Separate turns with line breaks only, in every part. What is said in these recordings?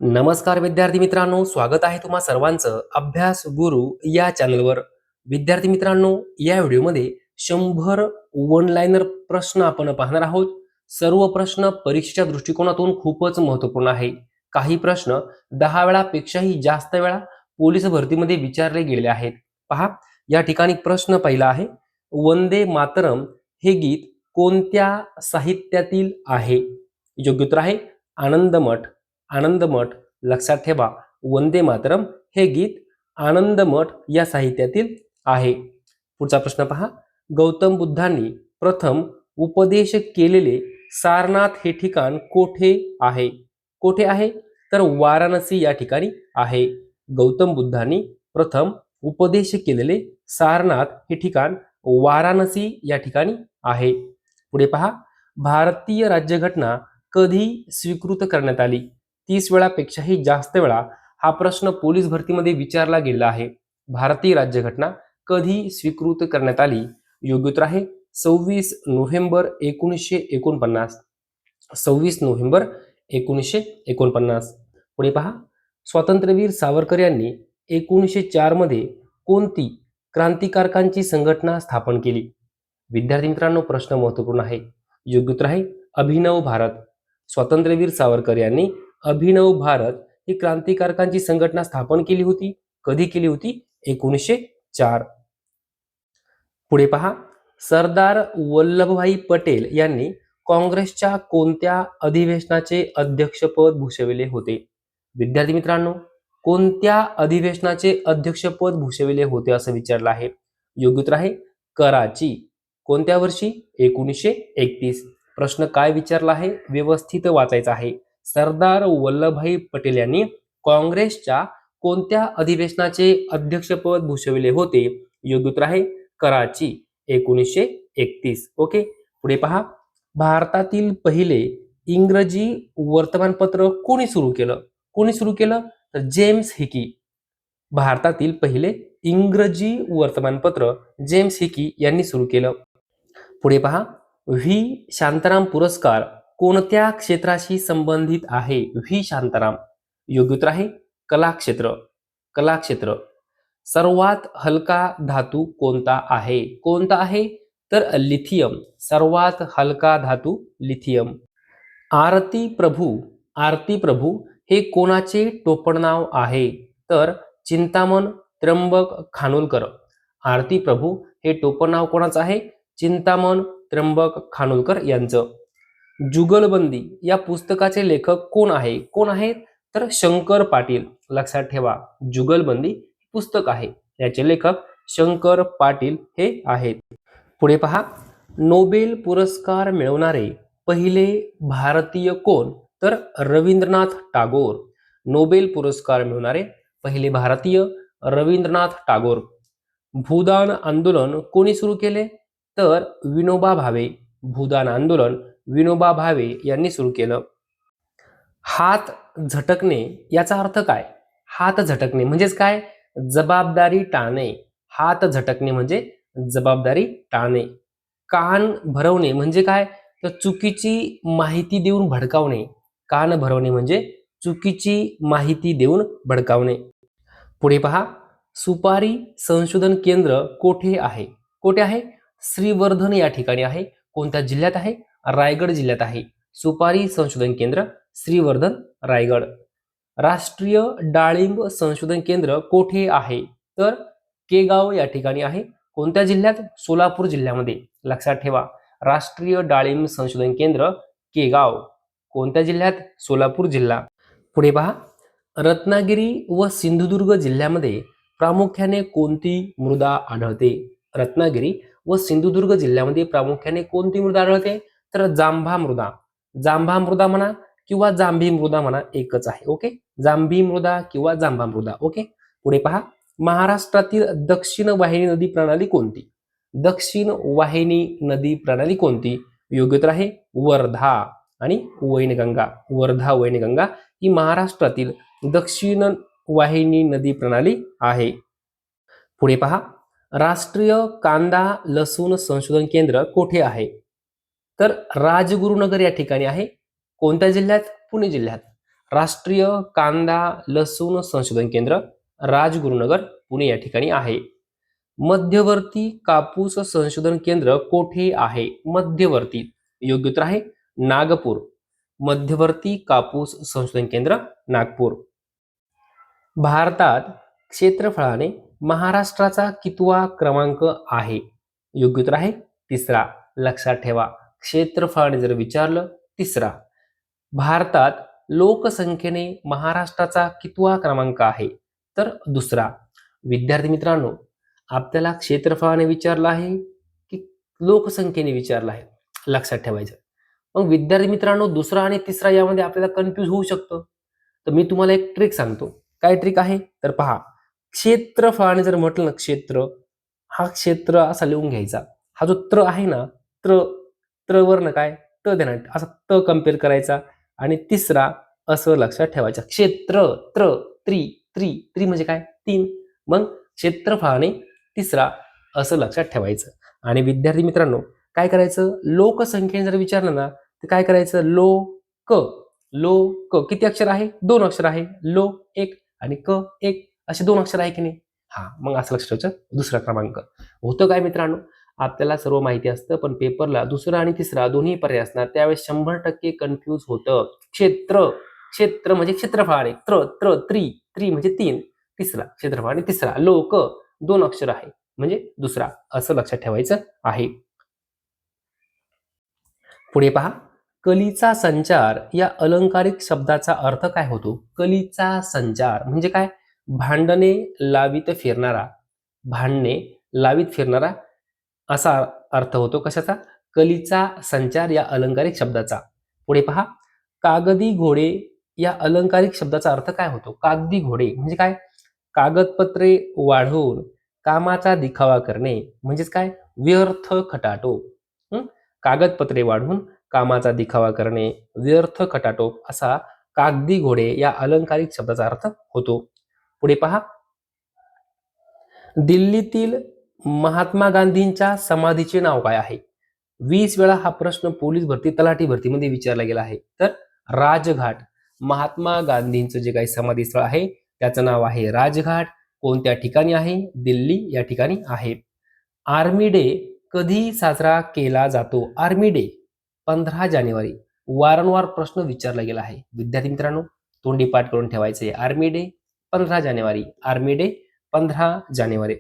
नमस्कार विद्यार्थी मित्रांनो, स्वागत आहे तुम्हा सर्वांचं अभ्यास गुरु या चॅनलवर. विद्यार्थी मित्रांनो, या व्हिडिओमध्ये 100 वन लाइनर प्रश्न आपण पाहणार आहोत. सर्व प्रश्न परीक्षेच्या दृष्टिकोनातून खूपच महत्त्वपूर्ण आहे. काही प्रश्न 10 वेळापेक्षाही जास्त वेळा पोलीस भरतीमध्ये विचारले गेलेले आहेत. पहा, या ठिकाणी प्रश्न पहिला आहे, वंदे मातरम हे गीत कोणत्या साहित्यातील आहे? योग्य उत्तर आहे आनंदमठ. आनंदमठ. लक्षात ठेवा, वंदे मातरम हे गीत आनंदमठ या साहित्यातील आहे. पुढचा प्रश्न पहा, गौतम बुद्धांनी प्रथम उपदेश केलेले सारनाथ हे ठिकाण कोठे आहे? कोठे आहे? तर वाराणसी या ठिकाणी आहे. गौतम बुद्धांनी प्रथम उपदेश केलेले सारनाथ हे ठिकाण वाराणसी या ठिकाणी आहे. पुढे पहा, भारतीय राज्यघटना कधी स्वीकृत करण्यात आली? 30 वेळापेक्षाही जास्त वेळा हा प्रश्न पोलीस भरतीमध्ये विचारला गेला आहे. भारतीय राज्यघटना कधी स्वीकृत करण्यात आली? योग्य उत्तर आहे 26 नोव्हेंबर 1949. 26 नोव्हेंबर 1949. पुढे पहा, स्वातंत्र्यवीर सावरकर यांनी 1904 मध्ये कोणती क्रांतिकारकांची संघटना स्थापन केली? विद्यार्थी मित्रांनो, प्रश्न महत्वपूर्ण आहे. योग्य उत्तर आहे अभिनव भारत. स्वातंत्र्यवीर सावरकर यांनी अभिनव भारत ही क्रांतिकारकांची संघटना स्थापन केली होती. कधी केली होती? 1904. पुढे पहा, सरदार वल्लभभाई पटेल यांनी काँग्रेसच्या कोणत्या अधिवेशनाचे अध्यक्षपद भूषविले होते? विद्यार्थी मित्रांनो, कोणत्या अधिवेशनाचे अध्यक्षपद भूषविले होते असं विचारलं आहे. योग्य उत्तर आहे कराची. कोणत्या वर्षी? 1931. प्रश्न काय विचारला आहे व्यवस्थित वाचायचा आहे. सरदार वल्लभभाई पटेल यांनी काँग्रेसच्या कोणत्या अधिवेशनाचे अध्यक्षपद भूषविले होते? योग्य उत्तर आहे कराची, 1931. ओके. पुढे पहा, भारतातील पहिले इंग्रजी वर्तमानपत्र कोणी सुरू केलं? कोणी सुरू केलं? तर जेम्स हिकी. भारतातील पहिले इंग्रजी वर्तमानपत्र जेम्स हिकी यांनी सुरू केलं. पुढे पहा, व्ही शांताराम पुरस्कार कोणत्या क्षेत्राशी संबंधित आहे? व्ही शांताराम. योग्य उत्तर आहे कलाक्षेत्र. कलाक्षेत्र. सर्वात हलका धातू कोणता आहे? कोणता आहे? तर लिथियम. सर्वात हलका धातू लिथियम. आरती प्रभू. आरती प्रभू हे कोणाचे टोपणनाव आहे? तर चिंतामण त्र्यंबक खानोलकर. आरती प्रभू हे टोपणनाव कोणाचं आहे? चिंतामण त्र्यंबक खानोलकर यांचं. जुगलबंदी या पुस्तकाचे लेखक कोण आहे? कोण आहेत? तर शंकर पाटील. लक्षात ठेवा, जुगलबंदी पुस्तक आहे, याचे लेखक शंकर पाटील हे आहेत. पुढे पहा, नोबेल पुरस्कार मिळवणारे पहिले भारतीय कोण? तर रवींद्रनाथ टागोर. नोबेल पुरस्कार मिळवणारे पहिले भारतीय रवींद्रनाथ टागोर. भूदान आंदोलन कोणी सुरू केले? तर विनोबा भावे. भूदान आंदोलन विनोबा भावे यांनी सुरू केलं. हात झटकणे याचा अर्थ काय? हात झटकणे म्हणजेच काय? जबाबदारी टाळणे. हात झटकणे म्हणजे जबाबदारी टाळणे. कान भरवणे म्हणजे काय? तर चुकीची माहिती देऊन भडकावणे. कान भरवणे म्हणजे चुकीची माहिती देऊन भडकावणे. पुढे पहा, सुपारी संशोधन केंद्र कोठे आहे? कोठे आहे? श्रीवर्धन या ठिकाणी आहे. कोणत्या जिल्ह्यात आहे? रायगड जिल्ह्यात आहे. सुपारी संशोधन केंद्र श्रीवर्धन, रायगड. राष्ट्रीय डाळिंब संशोधन केंद्र कोठे आहे? तर केगाव या ठिकाणी आहे. कोणत्या जिल्ह्यात? सोलापूर जिल्ह्यामध्ये. लक्षात ठेवा, राष्ट्रीय डाळिंब संशोधन केंद्र केगाव. कोणत्या जिल्ह्यात? सोलापूर जिल्हा. पुढे पहा, रत्नागिरी व सिंधुदुर्ग जिल्ह्यामध्ये प्रामुख्याने कोणती मृदा आढळते? रत्नागिरी व सिंधुदुर्ग जिल्ह्यामध्ये प्रामुख्याने कोणती मृदा आढळते? तर जांभा मृदा. जांभा मृदा म्हणा किंवा जांभी मृदा म्हणा, एकच आहे. ओके. जांभी मृदा किंवा जांभा मृदा. ओके. पुढे पहा, महाराष्ट्रातील दक्षिण वाहिनी नदी प्रणाली कोणती? दक्षिण वाहिनी नदी प्रणाली कोणती? योग्य उत्तर आहे वर्धा आणि वैनगंगा. वर्धा वैनगंगा ही महाराष्ट्रातील दक्षिण वाहिनी नदी प्रणाली आहे. पुढे पहा, राष्ट्रीय कांदा लसूण संशोधन केंद्र कोठे आहे? तर राजगुरुनगर या ठिकाणी आहे. कोणत्या जिल्ह्यात? पुणे जिल्ह्यात. राष्ट्रीय कांदा लसूण संशोधन केंद्र राजगुरुनगर पुणे या ठिकाणी आहे. मध्यवर्ती कापूस संशोधन केंद्र कोठे आहे? मध्यवर्ती, योग्य उत्तर आहे नागपूर. मध्यवर्ती कापूस संशोधन केंद्र नागपूर. भारतात क्षेत्रफळाने महाराष्ट्राचा कितवा क्रमांक आहे? योग्य उत्तर आहे तिसरा. लक्षात ठेवा, क्षेत्रफळाने जर विचारलं तिसरा. भारतात लोकसंख्येने महाराष्ट्राचा कितवा क्रमांक आहे? तर दुसरा. विद्यार्थी मित्रांनो, आपल्याला क्षेत्रफळाने विचारलं आहे की लोकसंख्येने विचारलं आहे, लक्षात ठेवायचं. मग विद्यार्थी मित्रांनो, दुसरा आणि तिसरा यामध्ये आपल्याला कन्फ्यूज होऊ शकतं. तर मी तुम्हाला एक ट्रिक सांगतो. काय ट्रिक आहे तर पहा, क्षेत्रफळाने जर म्हटलं ना, क्षेत्र, हा क्षेत्र असा लिहून घ्यायचा. हा जो त्र आहे ना, त्र वरनं काय त देणार, असा त कम्पेअर करायचा. आणि तिसरा असं लक्षात ठेवायचं, क्षेत्र त्रि म्हणजे काय 3. मग क्षेत्रफळाने तिसरा असं लक्षात ठेवायचं. आणि विद्यार्थी मित्रांनो, काय करायचं, लोकसंख्येने जर विचारलं ना तर काय करायचं, लोक किती अक्षर आहे? 2 अक्षर आहे. लो 1 आणि क 1 असे 2 अक्षर आहे की नाही? हा, मग असं लक्षात ठेवायचं. दुसरा क्रमांक होतं काय मित्रांनो, आपल्याला सर्व माहिती असतं, पण पेपरला दुसरा आणि तिसरा दोन्ही पर्याय असणार, त्यावेळेस 100% कन्फ्यूज होतं. क्षेत्र म्हणजे क्षेत्रफळाने, त्रि म्हणजे 3, तिसरा क्षेत्रफळाने तिसरा, लोक 2 अक्षर आहे म्हणजे दुसरा, असं लक्षात ठेवायचं आहे. पुढे पहा, कलीचा संचार या अलंकारिक शब्दाचा अर्थ काय होतो? कलीचा संचार म्हणजे काय? भांडणे लावित फिरणारा, भांडणे लावित फिरणारा असा अर्थ होतो. कशाचा? कलीचा संचार या अलंकारिक शब्दाचा. पुढे पहा, कागदी घोडे या अलंकारिक शब्दाचा अर्थ काय होतो? कागदी घोडे म्हणजे काय? कागदपत्रे वाढवून कामाचा दिखावा करणे म्हणजेच काय? व्यर्थ खटाटोप. कागदपत्रे वाढवून कामाचा दिखावा करणे, व्यर्थ खटाटोप असा कागदी घोडे या अलंकारिक शब्दाचा अर्थ होतो. पुढे पहा, दिल्लीतील महात्मा गांधींच्या समाधीचे नाव काय आहे? 20 वेळा हा प्रश्न पोलीस भरती, तलाठी भरतीमध्ये विचारला गेला आहे. तर राजघाट, महात्मा गांधींचं जे काही समाधी स्थळ आहे त्याचं नाव आहे राजघाट. कोणत्या ठिकाणी आहे? दिल्ली या ठिकाणी आहे. आर्मी डे कधी साजरा केला जातो? आर्मी डे 15 जानेवारी. वारंवार प्रश्न विचारला गेला आहे. विद्यार्थी मित्रांनो, तोंडी पाठ करून ठेवायचे. आर्मी डे 15 जानेवारी, आर्मी डे 15 जानेवारी.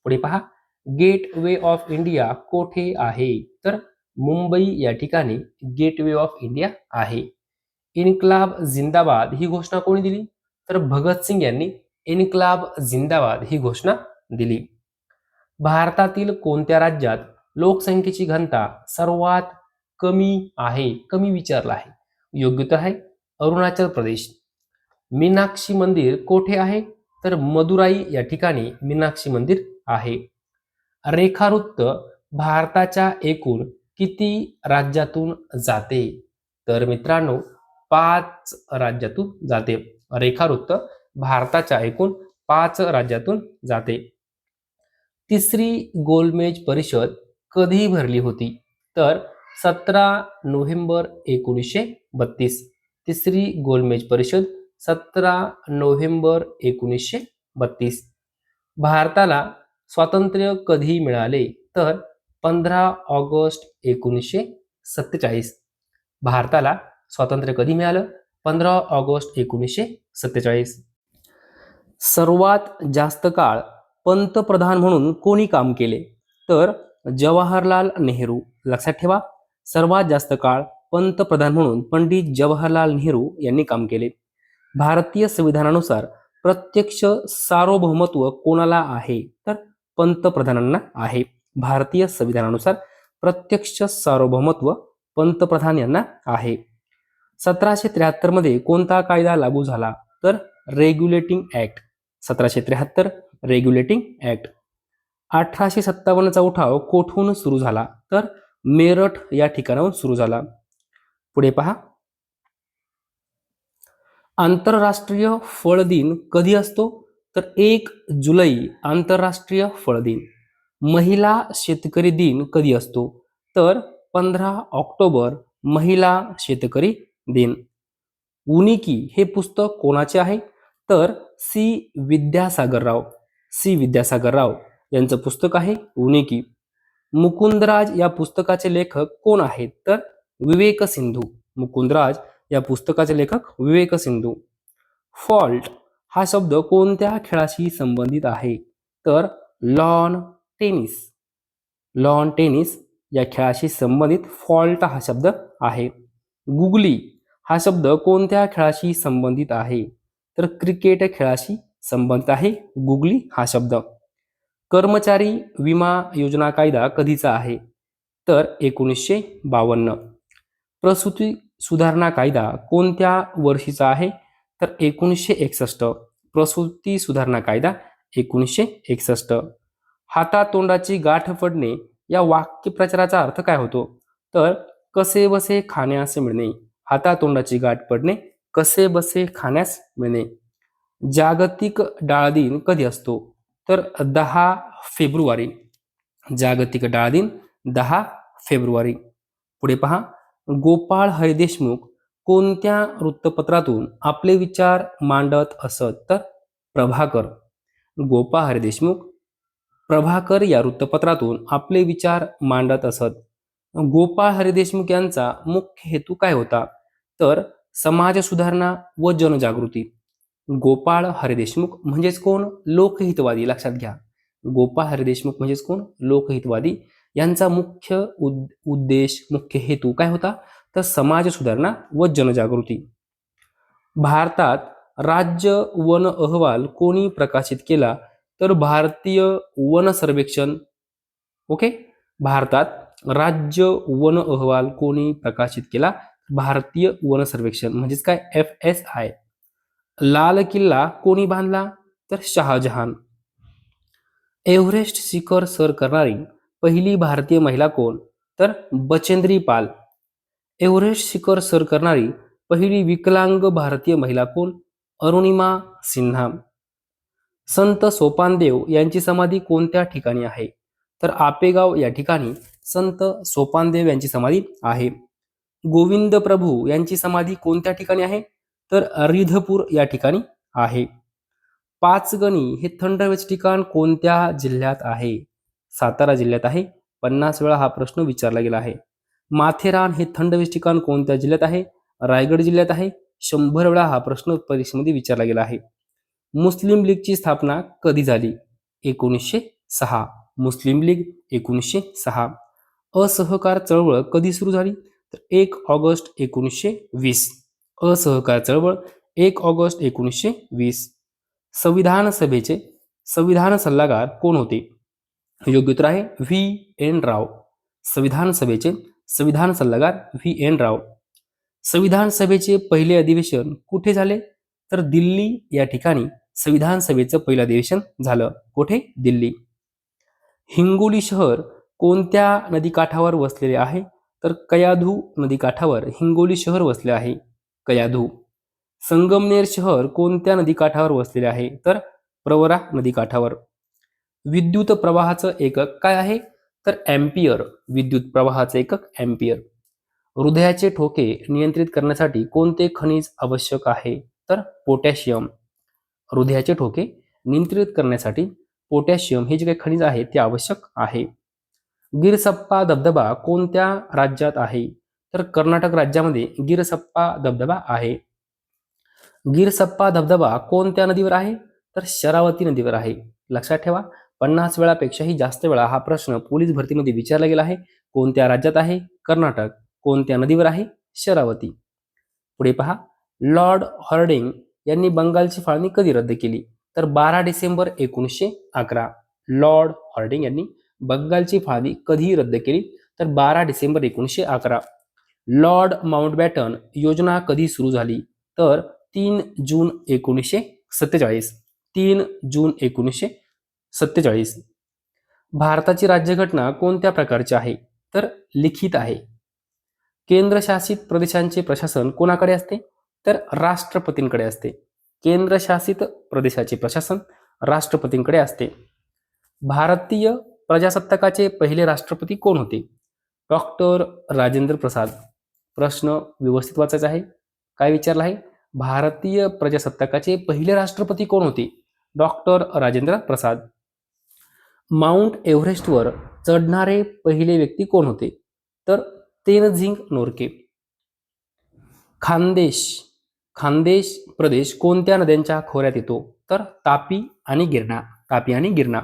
पुढे पहा, गेट वे ऑफ इंडिया कोठे आहे? तर मुंबई या ठिकाणी गेट वे ऑफ इंडिया आहे. इन्क्लाब जिंदाबाद ही घोषणा कोणी दिली? तर भगतसिंग यांनी इन्क्लाब जिंदाबाद ही घोषणा दिली. भारतातील कोणत्या राज्यात लोकसंख्येची घनता सर्वात कमी आहे? कमी विचारला आहे. योग्य उत्तर आहे अरुणाचल प्रदेश. मीनाक्षी मंदिर कोठे आहे? तर मदुराई या ठिकाणी मीनाक्षी मंदिर आहे. रेखावृत्त भारताच्या एकूण किती राज्यातून जाते? तर मित्रांनो 5 राज्यातून जाते. रेखावृत्त भारताच्या एकूण 5 राज्यातून जाते. तिसरी गोलमेज परिषद कधी भरली होती? तर 17 नोव्हेंबर 1932. तिसरी गोलमेज परिषद 17 नोव्हेंबर 1932. भारताला स्वातंत्र्य कधी मिळाले? तर 15 ऑगस्ट 1947. भारताला स्वातंत्र्य कधी मिळालं? 15 ऑगस्ट 1947. सर्वात जास्त काळ पंतप्रधान म्हणून कोणी काम केले? तर जवाहरलाल नेहरू. लक्षात ठेवा, सर्वात जास्त काळ पंतप्रधान म्हणून पंडित जवाहरलाल नेहरू यांनी काम केले. भारतीय संविधानानुसार प्रत्यक्ष सार्वभौमत्व कोणाला आहे? तर पंतप्रधानांना आहे. भारतीय संविधानानुसार प्रत्यक्ष सार्वभौमत्व पंतप्रधान यांना आहे. 1773 मध्ये कोणता कायदा लागू झाला? तर रेग्युलेटिंग ऍक्ट. 1773 regulating act. 1857 चा उठाव कोठून सुरू झाला? तर मेरठ या ठिकाणाहून सुरू झाला. पुढे पहा, आंतरराष्ट्रीय फळ दिन कधी असतो? तर 1 जुलै आंतरराष्ट्रीय फळ दिन. महिला शेतकरी दिन कधी असतो? तर 15 ऑक्टोबर महिला शेतकरी दिन. उनिकी हे पुस्तक कोणाचे आहे? तर सी विद्यासागर राव यांचं पुस्तक आहे उनिकी. मुकुंदराज या पुस्तकाचे लेखक कोण आहेत? तर विवेक सिंधू. मुकुंदराज या पुस्तकाचे लेखक विवेक सिंधू. फॉल्ट हा शब्द कोणत्या खेळाशी संबंधित आहे? तर लॉन टेनिस. लॉन टेनिस या खेळाशी संबंधित फॉल्ट हा शब्द आहे. गुगली हा शब्द कोणत्या खेळाशी संबंधित आहे? तर क्रिकेट खेळाशी संबंधित आहे गुगली हा शब्द. कर्मचारी विमा योजना कायदा कधीचा आहे? तर 1952. प्रसूती सुधारणा कायदा कोणत्या वर्षीचा आहे? तर 1961. प्रसूती सुधारणा कायदा 1961. हातातोंडाची गाठ पडणे या वाक्यप्रचाराचा अर्थ काय होतो? तर कसे बसे खाण्यास मिळणे. हातातोंडाची गाठ पडणे, कसे बसे खाण्यास मिळणे. जागतिक डाळ दिन कधी असतो? तर 10 फेब्रुवारी. जागतिक डाळ दिन 10 फेब्रुवारी. पुढे पहा, गोपाळ हरिदेशमुख कोणत्या वृत्तपत्रातून आपले विचार मांडत असत? तर प्रभाकर. गोपाळ हरिदेशमुख प्रभाकर या वृत्तपत्रातून आपले विचार मांडत असत. गोपाळ हरिदेशमुख यांचा मुख्य हेतू काय होता? तर समाज सुधारणा व जनजागृती. गोपाळ हरिदेशमुख म्हणजेच कोण? लोकहितवादी. लक्षात घ्या, गोपाळ हरिदेशमुख म्हणजेच कोण? लोकहितवादी. यांचा मुख्य उद्देश, मुख्य हेतू काय होता? तर समाज सुधारणा व जनजागृती. भारतात राज्य वन अहवाल कोणी प्रकाशित केला? तर भारतीय वन सर्वेक्षण. ओके, भारतात राज्य वन अहवाल कोणी प्रकाशित केला? भारतीय वन सर्वेक्षण म्हणजेच काय? FSI. लाल किल्ला कोणी बांधला? तर शहाजहान. एव्हरेस्ट शिखर सर करणारी पहिली भारतीय महिला कोण? तर बचेंद्री पाल. एव्हरेस्ट शिखर सर करणारी पहिली विकलांग भारतीय महिला कोण? अरुणिमा सिन्हा. संत सोपानदेव यांची समाधी कोणत्या ठिकाणी आहे? तर आपेगाव या ठिकाणी संत सोपानदेव यांची समाधी आहे. गोविंद प्रभू यांची समाधी कोणत्या ठिकाणी आहे? तर रिधपूर या ठिकाणी आहे. पाचगणी हे थंड हवेचे ठिकाण कोणत्या जिल्ह्यात आहे? सातारा जिल्ह्यात आहे. 50 वेळा हा प्रश्न विचारला गेला आहे. माथेरान हे थंड हवेचे ठिकाण कोणत्या जिल्ह्यात आहे? रायगड जिल्ह्यात आहे. 100 वेळा हा प्रश्न परीक्षेमध्ये विचारला गेला आहे. मुस्लिम लीगची स्थापना कधी झाली? 1906. मुस्लिम लीग 1906. असहकार चळवळ कधी सुरू झाली? तर 1 ऑगस्ट 1920. असहकार चळवळ 1 ऑगस्ट 1920. संविधान सभेचे संविधान सल्लागार कोण होते? योग्य उत्तर आहे VN राव. संविधान सभेचे संविधान सल्लागार VN राव. संविधान सभेचे पहिले अधिवेशन कुठे झाले? तर दिल्ली या ठिकाणी संविधान सभेचं पहिलं अधिवेशन झालं. कुठे? दिल्ली. हिंगोली शहर कोणत्या नदीकाठावर वसलेले आहे? तर कयाधू नदीकाठावर हिंगोली शहर वसले आहे. कयाधू. संगमनेर शहर कोणत्या नदीकाठावर वसलेले आहे? तर प्रवरा नदीकाठावर. विद्युत प्रवाहाचं एकक काय आहे? तर एम्पियर. विद्युत प्रवाहाचं एकक एम्पियर. हृदयाचे ठोके नियंत्रित करण्यासाठी कोणते खनिज आवश्यक आहे? तर पोटॅशियम. हृदयाचे ठोके नियंत्रित करण्यासाठी पोटॅशियम हे जे काही खनिज आहे ते आवश्यक आहे. गिरसप्पा धबधबा कोणत्या राज्यात आहे? तर कर्नाटक राज्यामध्ये गिरसप्पा धबधबा आहे. गिरसप्पा धबधबा कोणत्या नदीवर आहे? तर शरावती नदीवर आहे. लक्षात ठेवा, 50 वेळापेक्षाही जास्त वेळा हा प्रश्न पोलीस भरतीमध्ये विचारला गेला आहे. कोणत्या राज्यात आहे? कर्नाटक. कोणत्या नदीवर आहे? शरावती. पुढे पहा, लॉर्ड हॉर्डिंग यांनी बंगालची फाळणी कधी रद्द केली? तर 12 डिसेंबर 1911. लॉर्ड हॉर्डिंग यांनी बंगालची फाळणी कधी रद्द केली? तर 12 डिसेंबर 1911. लॉर्ड माउंटबॅटन योजना कधी सुरू झाली? तर 3 जून 1947. 3 जून 1947. भारताची राज्यघटना कोणत्या प्रकारची आहे? तर लिखित आहे. केंद्रशासित प्रदेशांचे प्रशासन कोणाकडे असते? तर राष्ट्रपतींकडे असते. केंद्रशासित प्रदेशाचे प्रशासन राष्ट्रपतींकडे असते. भारतीय प्रजासत्ताकाचे पहिले राष्ट्रपती कोण होते? डॉक्टर राजेंद्र प्रसाद. प्रश्न व्यवस्थित वाचायचा आहे. काय विचारला आहे? भारतीय प्रजासत्ताकाचे पहिले राष्ट्रपती कोण होते? डॉक्टर राजेंद्र प्रसाद. माउंट एव्हरेस्टवर चढणारे पहिले व्यक्ती कोण होते? तर तेनझिंग नोर्के. खानदेश खानदेश प्रदेश कोणत्या नद्यांच्या खोऱ्यात येतो? तर तापी आणि गिरणा.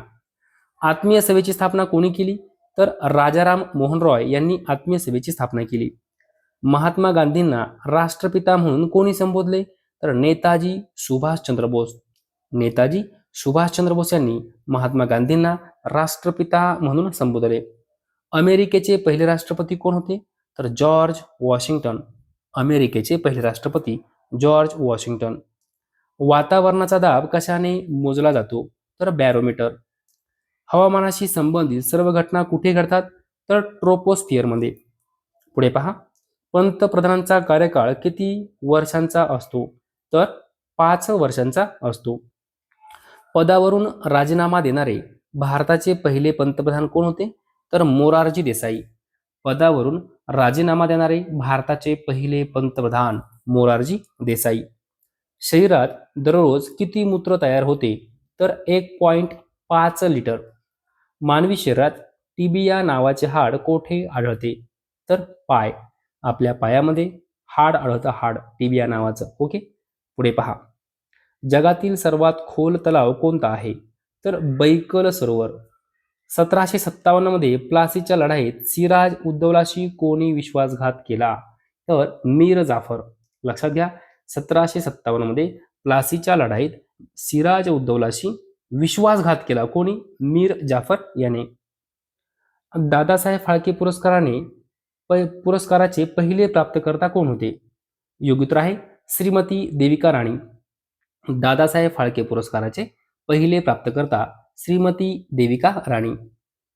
आत्मीय सभेची स्थापना कोणी केली? तर राजाराम मोहन रॉय यांनी आत्मीय सभेची स्थापना केली. महात्मा गांधींना राष्ट्रपिता म्हणून कोणी संबोधले? तर नेताजी सुभाषचंद्र बोस यांनी महात्मा गांधींना राष्ट्रपिता म्हणून संबोधले. अमेरिकेचे पहिले राष्ट्रपती कोण होते? तर जॉर्ज वॉशिंग्टन. अमेरिकेचे पहिले राष्ट्रपती जॉर्ज वॉशिंग्टन. वातावरणाचा दाब कशाने मोजला जातो? तर बॅरोमीटर. हवामानाशी संबंधित सर्व घटना कुठे घडतात? तर ट्रोपोस्फिअरमध्ये. पुढे पहा, पंतप्रधानांचा कार्यकाळ किती वर्षांचा असतो? तर 5 वर्षांचा असतो. पदावरून राजीनामा देणारे भारताचे पहिले पंतप्रधान कोण होते? तर मोरारजी देसाई. पदावरून राजीनामा देणारे भारताचे पहिले पंतप्रधान मोरारजी देसाई. शरीरात दररोज किती मूत्र तयार होते? तर 1.5 लिटर. मानवी शरीरात टिबिया नावाचे हाड कोठे आढळते? तर पाय. आपल्या पायामध्ये हाड आढळतं, टिबिया नावाचं. ओके. पुढे पहा, जगातील सर्वात खोल तलाव कोणता आहे? तर बैकल सरोवर. 1757 मध्ये प्लासीच्या लढाईत सिराज उद्दौलाशी कोणी विश्वासघात केला? तर मीर जाफर. लक्षात घ्या, 1757 मध्ये प्लासीच्या लढाईत सिराज उद्दौलाशी विश्वासघात केला. कोणी? मीर जाफर याने. दादासाहेब फाळके पुरस्काराचे पहिले प्राप्तकर्ता कोण होते? योग्य उत्तर आहे श्रीमती देविका राणी. दादासाहेब फाळके पुरस्काराचे पहिले प्राप्तकर्ता श्रीमती देविका राणी.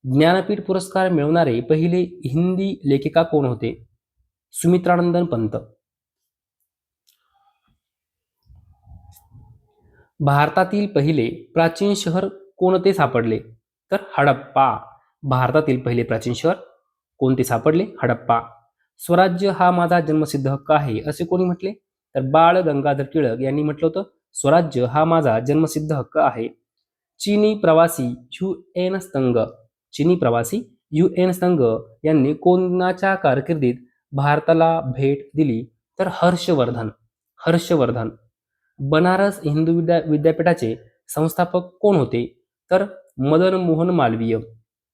ज्ञानपीठ पुरस्कार मिळवणारे पहिले हिंदी लेखिका कोण होते? सुमित्रानंदन पंत. भारतातील पहिले प्राचीन शहर कोणते सापडले? तर हडप्पा. भारतातील पहिले प्राचीन शहर कोणते सापडले? हडप्पा. स्वराज्य हा माझा जन्मसिद्ध हक्क आहे असे कोणी म्हटले? तर बाळ गंगाधर टिळक यांनी म्हटलं होतं, स्वराज्य हा माझा जन्मसिद्ध हक्क आहे. चीनी प्रवासी UN स्तंग यांनी कोणाच्या कारकिर्दीत भारताला भेट दिली? तर हर्षवर्धन. बनारस हिंदू विद्यापीठाचे संस्थापक कोण होते? तर मदन मोहन मालवीय.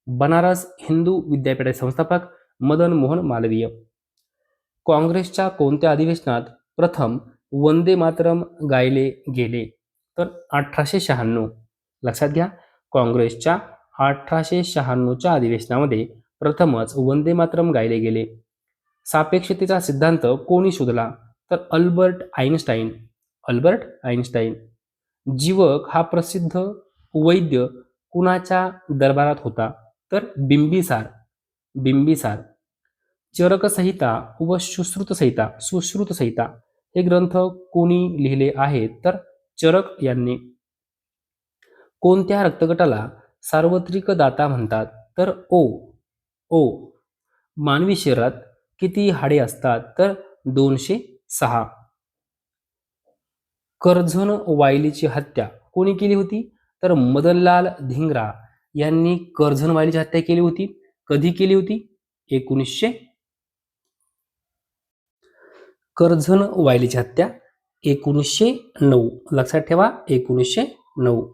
बनारस हिंदू विद्यापीठाचे संस्थापक मदन मोहन मालवीय. काँग्रेसच्या कोणत्या अधिवेशनात प्रथम वंदे मातरम गायले गेले? तर 1896. लक्षात घ्या, काँग्रेसच्या 1896च्या अधिवेशनामध्ये प्रथमच वंदे मातरम गायले गेले. सापेक्षतेचा सिद्धांत कोणी शोधला? तर अल्बर्ट आइन्स्टाईन. जीवक हा प्रसिद्ध वैद्य कुणाच्या दरबारात होता? तर बिंबिसार. चरकसंहिता व सुश्रुतसंहिता हे ग्रंथ कोणी लिहिले आहेत? तर चरक यांनी. कोणत्या रक्तगटाला सार्वत्रिक दाता म्हणतात? तर ओ. मानवी शरीरात किती हाडे असतात? तर 206. कर्झन वायलीची हत्या कोणी केली होती? तर मदनलाल धिंग्रा यांनी कर्झन वायलीची हत्या केली होती. कधी केली होती? 1900. कर्झन वायलीची हत्या 1909. लक्षात ठेवा, 1909.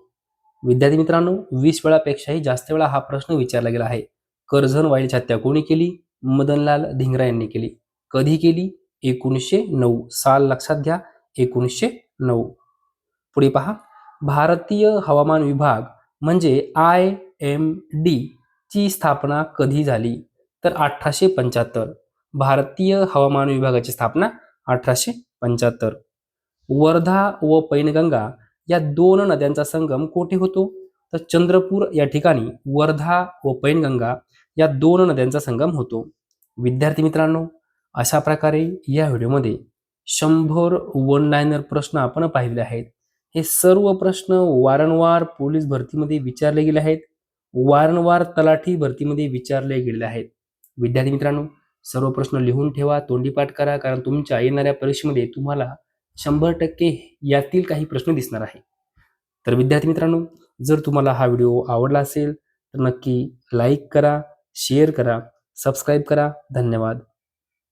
विद्यार्थी मित्रांनो, 20 वेळापेक्षाही जास्त वेळा हा प्रश्न विचारला गेला आहे. कर्झन वायलीची हत्या कोणी केली? मदनलाल धिंग्रा यांनी केली. कधी केली? 1909. साल लक्षात घ्या, 1909. पुढे पहा, भारतीय हवामान विभाग म्हणजे IMD ची स्थापना कधी झाली? तर 1875. भारतीय हवामान विभागाची स्थापना 1875. वर्धा व पैनगंगा या 2 नद्यांचा संगम कोठे होतो? तर चंद्रपूर या ठिकाणी वर्धा व पैनगंगा या 2 नद्यांचा संगम होतो. विद्यार्थी मित्रांनो, अशा प्रकारे या व्हिडिओमध्ये 100 वन लाइनर प्रश्न आपण पाहिले आहेत. हे सर्व प्रश्न वारंवार पोलीस भरतीमध्ये विचारले गेले आहेत, वारंवार तलाठी भरतीमध्ये विचारले गेलेले आहेत. विद्यार्थी मित्रांनो, सर्व प्रश्न लिहून ठेवा, तोंडी पाठ करा, कारण तुमच्या येणाऱ्या परीक्षेमध्ये तुम्हाला 100% यातील काही प्रश्न दिसणार आहे. तर विद्यार्थी मित्रांनो, जर तुम्हाला हा व्हिडिओ आवडला असेल तर नक्की लाईक करा, शेअर करा, सबस्क्राईब करा. धन्यवाद.